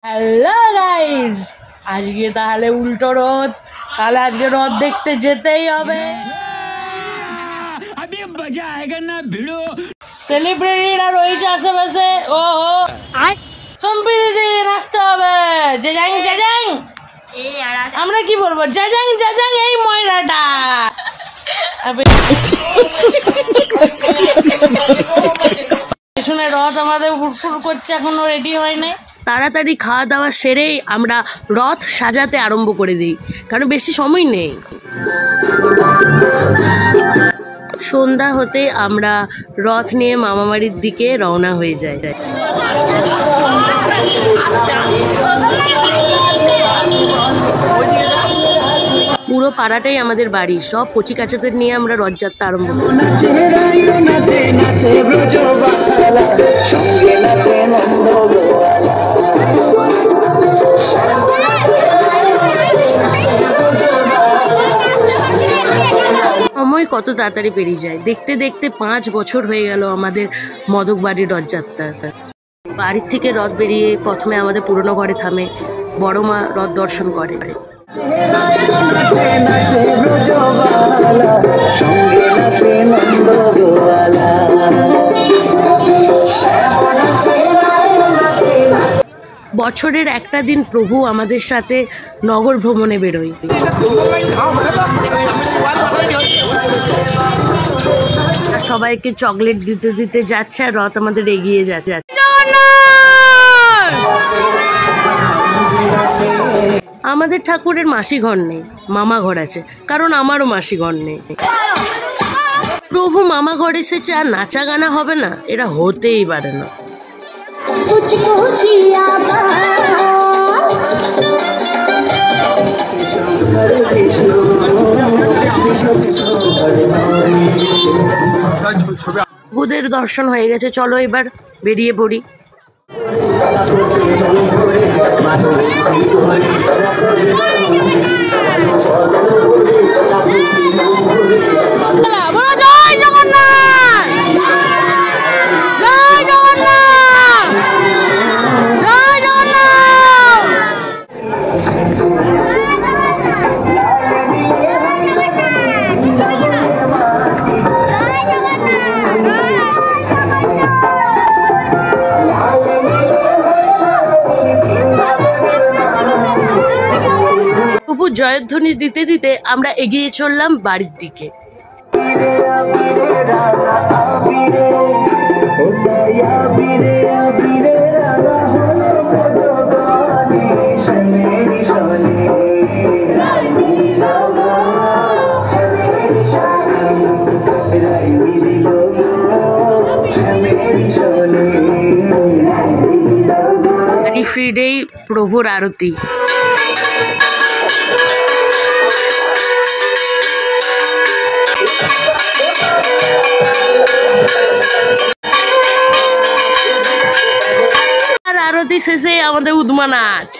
Hello guys, আজকে তাহলে উল্টো রথ, তাহলে আজকে রথ দেখতে যেতেই হবে। সেলিব্রিটিরা রয়েছে আশেপাশে। ও সম্প্রীতি নাচতে হবে, জাজাং জাজাং। আমরা কি বলবো? জাজাং জাজাং এই ময়রাটা। পেছনে রথ আমাদের ফুটফুট করছে, এখনো রেডি হয় নাই। তাড়াতাড়ি খাওয়া দাওয়া সেরেই আমরা রথ সাজাতে আরম্ভ করে দিই, কারণ বেশি সময় নেই। সন্ধ্যা হতে আমরা রথ নিয়ে মামাবাড়ির দিকে রওনা হয়ে যাই। পুরো পাড়াটাই আমাদের বাড়ি, সব কচি কাচাদের নিয়ে আমরা রথযাত্রা আরম্ভ করি। সময় কত তাড়াতাড়ি পেরিয়ে যায়, দেখতে দেখতে 5 বছর হয়ে গেল আমাদের মদক বাড়ির রথযাত্রার। বাড়ির থেকে রথ বেরিয়ে প্রথমে আমাদের পুরনো ঘরে থামে, বড় মা রথ দর্শন করে। বছরের একটা দিন প্রভু আমাদের সাথে নগর ভ্রমণে বেরোয়। সবাইকে চকলেট দিতে দিতে যাচ্ছে আর রথ আমাদের এগিয়ে যাচ্ছে। আমাদের ঠাকুরের মাসি ঘর নেই, মামা ঘর আছে, কারণ আমারও মাসি ঘর নেই। প্রভু মামা ঘর এসেছে আর নাচা গানা হবে না, এটা হতেই পারে না। বুধের দর্শন হয়ে গেছে, চলো এবার বেরিয়ে পড়ি। জয়ধ্বনি দিতে দিতে আমরা এগিয়ে চললাম বাড়ির দিকে। ফ্রিডেই প্রভুর আরতি। আরতি শেষে আমাদের উদমা নাচ।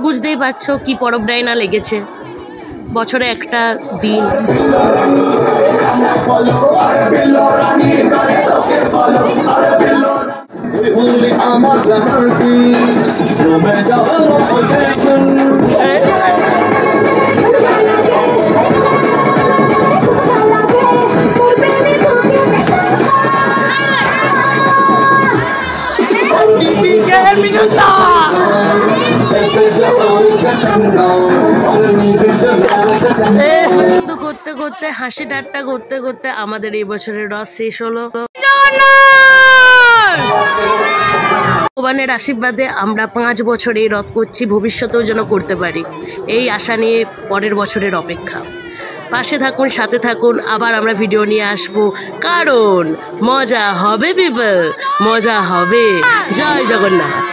বুঝতেই পারছো কি পরবটাই না লেগেছে, বছরে একটা দিন। করতে করতে হাসি ঠাট্টা করতে করতে আমাদের এই বছরের রথ শেষ হলো। ভগবানের আশীর্বাদে আমরা 5 বছর এই রথ করছি, ভবিষ্যতেও যেন করতে পারি, এই আশা নিয়ে পরের বছরের অপেক্ষা। পাশে থাকুন, সাথে থাকুন, আবার আমরা ভিডিও নিয়ে আসবো, কারণ মজা হবে পিপল, মজা হবে। জয় জগন্নাথ।